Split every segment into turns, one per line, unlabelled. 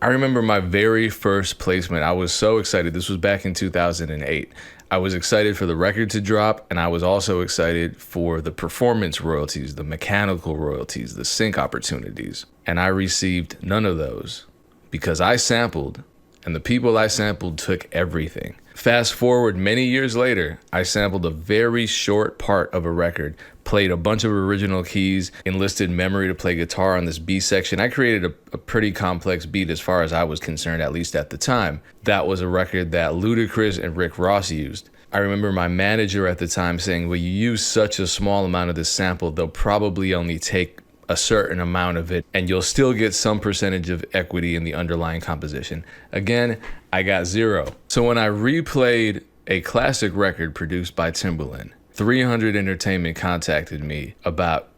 I remember my very first placement. I was so excited. This was back in 2008. I was excited for the record to drop, and I was also excited for the performance royalties, the mechanical royalties, the sync opportunities. And I received none of those because I sampled, and the people I sampled took everything. Fast forward many years later, I sampled a very short part of a record, played a bunch of original keys, enlisted memory to play guitar on this B section. I created a pretty complex beat as far as I was concerned, at least at the time. That was a record that Ludacris and Rick Ross used. I remember my manager at the time saying, well, you use such a small amount of this sample, they'll probably only take a certain amount of it, and you'll still get some percentage of equity in the underlying composition. Again, I got 0. So when I replayed a classic record produced by Timbaland, 300 Entertainment contacted me about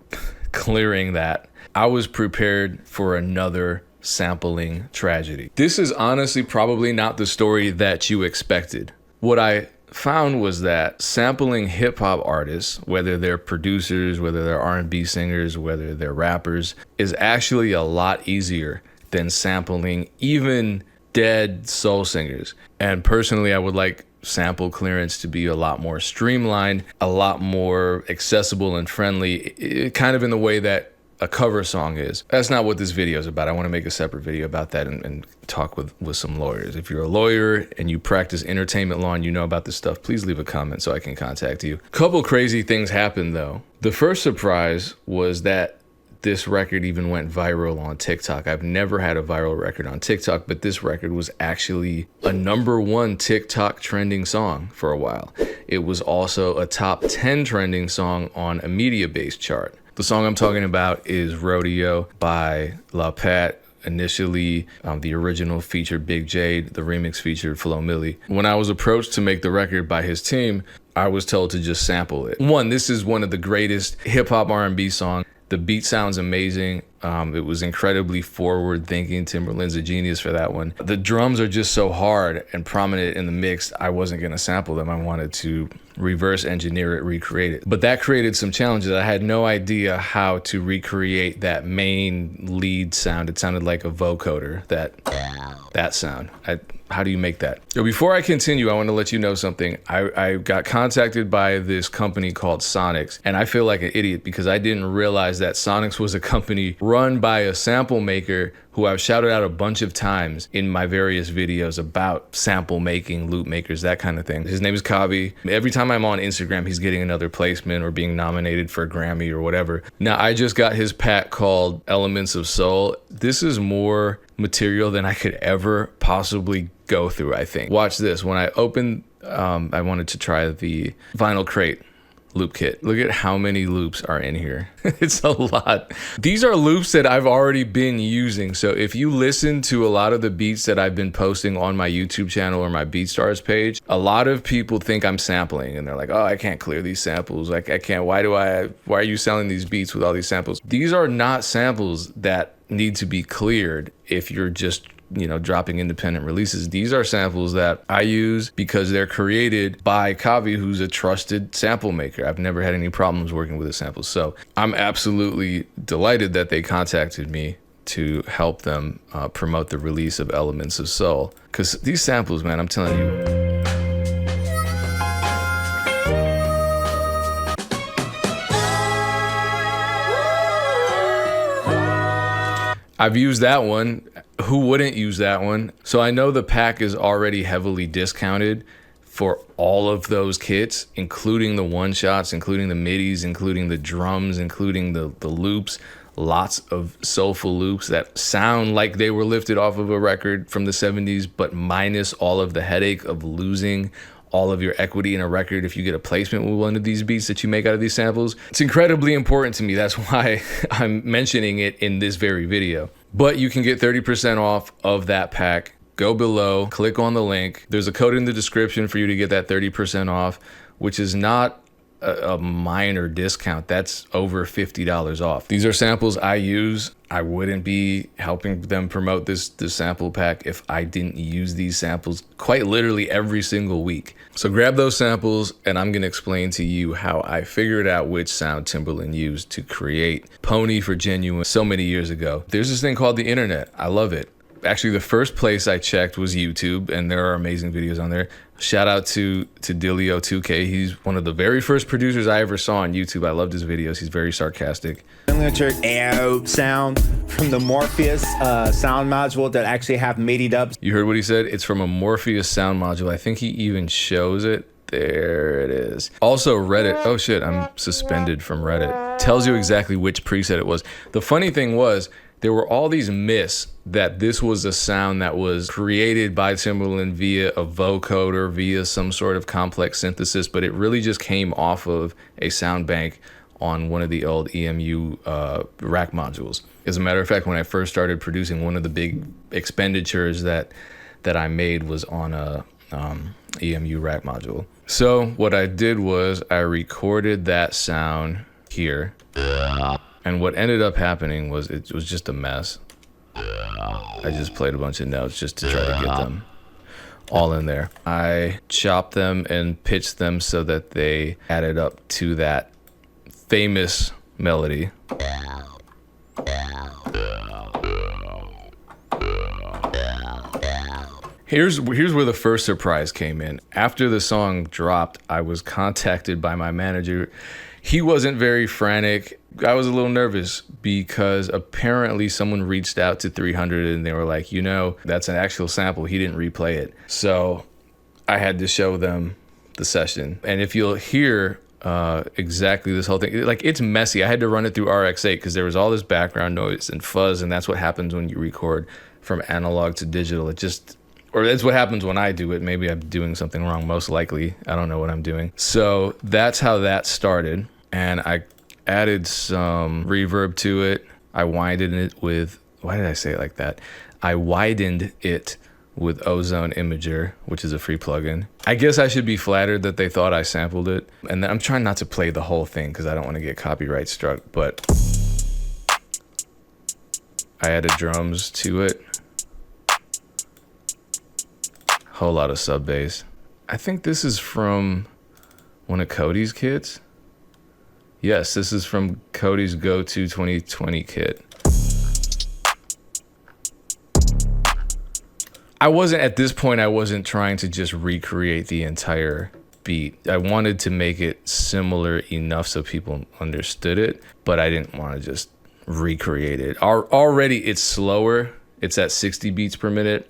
clearing that. I was prepared for another sampling tragedy. This is honestly probably not the story that you expected. What I found was that sampling hip-hop artists, whether they're producers, whether they're R&B singers, whether they're rappers, is actually a lot easier than sampling even dead soul singers. And personally, I would like sample clearance to be a lot more streamlined, a lot more accessible and friendly, kind of in the way that a cover song is. That's not what this video is about. I want to make a separate video about that and talk with some lawyers. If you're a lawyer and you practice entertainment law and you know about this stuff, please leave a comment so I can contact you. Couple crazy things happened though. The first surprise was that this record even went viral on TikTok. I've never had a viral record on TikTok, but this record was actually a #1 TikTok trending song for a while. It was also a top 10 trending song on a media-based chart. The song I'm talking about is Rodeo by La Pat. Initially, the original featured Big Jade, the remix featured Flo Milli. When I was approached to make the record by his team, I was told to just sample it. This is one of the greatest hip-hop R&B songs. The beat sounds amazing. It was incredibly forward-thinking. Timbaland's a genius for that one. The drums are just so hard and prominent in the mix, I wasn't gonna sample them. I wanted to reverse engineer it, recreate it. But that created some challenges. I had no idea how to recreate that main lead sound. It sounded like a vocoder, that sound. How do you make that? So before I continue, I want to let you know something. I got contacted by this company called Sonics, and I feel like an idiot because I didn't realize that Sonics was a company run by a sample maker who I've shouted out a bunch of times in my various videos about sample making, loop makers, that kind of thing. His name is Kavi. Every time I'm on Instagram, he's getting another placement or being nominated for a Grammy or whatever. Now, I just got his pack called Elements of Soul. This is more material than I could ever possibly go through, I think. Watch this. When I opened, I wanted to try the Vinyl Crate loop kit. Look at how many loops are in here. It's a lot. These are loops that I've already been using. So if you listen to a lot of the beats that I've been posting on my YouTube channel or my BeatStars page, a lot of people think I'm sampling and they're like, oh, I can't clear these samples. Like, I can't, why are you selling these beats with all these samples? These are not samples that need to be cleared if you're just dropping independent releases. These are samples that I use because they're created by Kavi, who's a trusted sample maker. I've never had any problems working with his samples. So I'm absolutely delighted that they contacted me to help them promote the release of Elements of Soul. Because these samples, man, I'm telling you, I've used that one. Who wouldn't use that one? So I know the pack is already heavily discounted for all of those kits, including the one-shots, including the midis, including the drums, including the loops. Lots of soulful loops that sound like they were lifted off of a record from the 70s, but minus all of the headache of losing all of your equity in a record if you get a placement with one of these beats that you make out of these samples. It's incredibly important to me. That's why I'm mentioning it in this very video. But you can get 30% off of that pack. Go below, click on the link. There's a code in the description for you to get that 30% off, which is not a minor discount. That's over $50 off. These are samples I use. I wouldn't be helping them promote this sample pack if I didn't use these samples quite literally every single week. So grab those samples and I'm gonna explain to you how I figured out which sound Timbaland used to create Pony for Genuine so many years ago. There's this thing called the internet. I love it. Actually, the first place I checked was YouTube, and there are amazing videos on there. Shout out to Dilio2K. He's one of the very first producers I ever saw on YouTube. I loved his videos. He's very sarcastic.
Sound from the Morpheus sound module that actually have MIDI dubs.
You heard what he said? It's from a Morpheus sound module. I think he even shows it. There it is. Also, Reddit. Oh shit, I'm suspended from Reddit. Tells you exactly which preset it was. The funny thing was, there were all these myths that this was a sound that was created by Timbaland via a vocoder, via some sort of complex synthesis, but it really just came off of a sound bank on one of the old EMU rack modules. As a matter of fact, when I first started producing, one of the big expenditures that I made was on a EMU rack module. So what I did was I recorded that sound here. And what ended up happening was it was just a mess. I just played a bunch of notes just to try to get them all in there. I chopped them and pitched them so that they added up to that famous melody. Here's where the first surprise came in. After the song dropped, I was contacted by my manager. He wasn't very frantic. I was a little nervous because apparently someone reached out to 300 and they were like, you know, that's an actual sample. He didn't replay it. So I had to show them the session. And if you'll hear exactly this whole thing, like, it's messy. I had to run it through RX8 because there was all this background noise and fuzz, and that's what happens when you record from analog to digital. It just, or that's what happens when I do it. Maybe I'm doing something wrong, most likely. I don't know what I'm doing. So that's how that started. And I added some reverb to it. I widened it with, why did I say it like that? I widened it with Ozone Imager, which is a free plugin. I guess I should be flattered that they thought I sampled it. And I'm trying not to play the whole thing because I don't want to get copyright struck, but I added drums to it. Whole lot of sub bass. I think this is from one of Cody's kits. Yes, this is from Cody's Go-To 2020 kit. I wasn't trying to just recreate the entire beat. I wanted to make it similar enough so people understood it, but I didn't want to just recreate it. Already it's slower. It's at 60 beats per minute.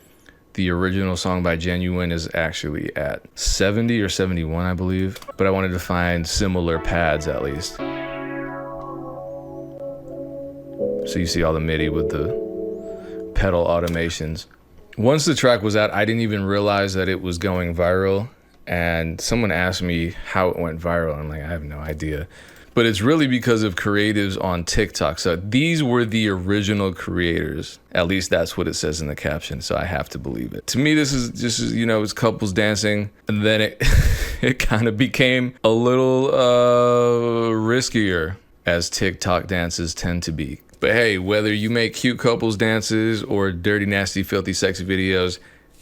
The original song by Genuine is actually at 70 or 71, I believe. But I wanted to find similar pads at least. So you see all the MIDI with the pedal automations. Once the track was out, I didn't even realize that it was going viral. And someone asked me how it went viral. I'm like, I have no idea. But it's really because of creatives on TikTok. So these were the original creators. At least that's what it says in the caption. So I have to believe it. To me, this is just, you know, it's couples dancing. And then it kind of became a little riskier, as TikTok dances tend to be. But hey, whether you make cute couples dances or dirty, nasty, filthy, sexy videos,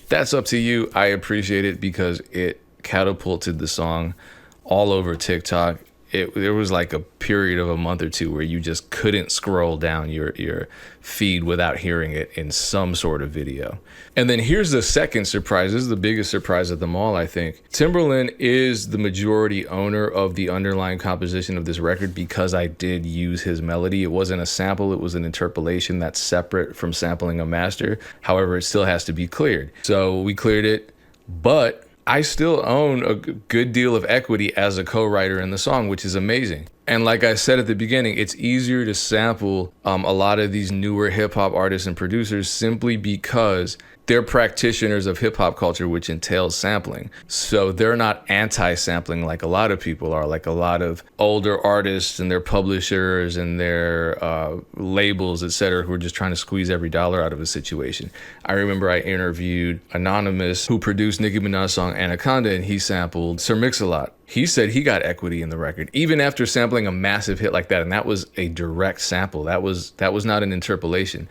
that's up to you. I appreciate it because it catapulted the song all over TikTok. There was like a period of a month or two where you just couldn't scroll down your feed without hearing it in some sort of video. And then here's the second surprise. This is the biggest surprise of them all, I think. Timbaland is the majority owner of the underlying composition of this record because I did use his melody. It wasn't a sample, it was an interpolation that's separate from sampling a master. However, it still has to be cleared. So we cleared it, but I still own a good deal of equity as a co-writer in the song, which is amazing. And like I said at the beginning, it's easier to sample a lot of these newer hip hop artists and producers simply because they're practitioners of hip hop culture, which entails sampling. So they're not anti-sampling like a lot of people are, like a lot of older artists and their publishers and their labels, etc., who are just trying to squeeze every dollar out of a situation. I remember I interviewed Anonymous, who produced Nicki Minaj's song Anaconda, and he sampled Sir Mix-a-Lot. He said he got equity in the record, even after sampling a massive hit like that. And that was a direct sample. That was not an interpolation.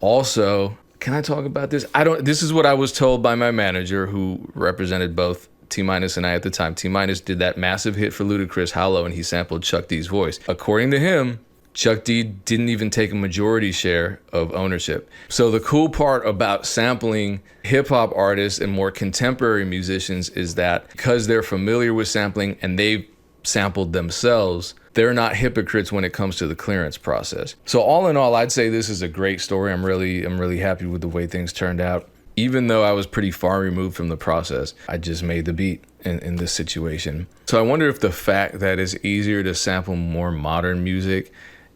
Also, can I talk about this? This is what I was told by my manager, who represented both T-Minus and I at the time. T-Minus did that massive hit for Ludacris, Hollow, and he sampled Chuck D's voice. According to him, Chuck D didn't even take a majority share of ownership. So the cool part about sampling hip hop artists and more contemporary musicians is that because they're familiar with sampling and they've sampled themselves, they're not hypocrites when it comes to the clearance process. So all in all, I'd say this is a great story. I'm really happy with the way things turned out. Even though I was pretty far removed from the process, I just made the beat in this situation. So I wonder if the fact that it's easier to sample more modern music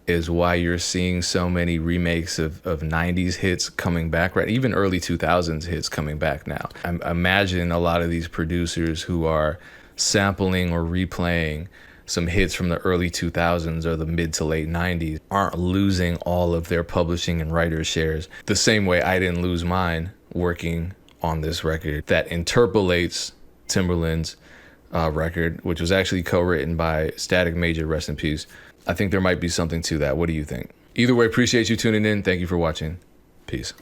is why you're seeing so many remakes of 90s hits coming back, right? Even early 2000s hits coming back now. I imagine a lot of these producers who are sampling or replaying some hits from the early 2000s or the mid to late 90s aren't losing all of their publishing and writer shares the same way I didn't lose mine working on this record that interpolates Timbaland's record, which was actually co-written by Static Major, rest in peace. I think there might be something to that. What do you think? Either way, appreciate you tuning in. Thank you for watching. Peace.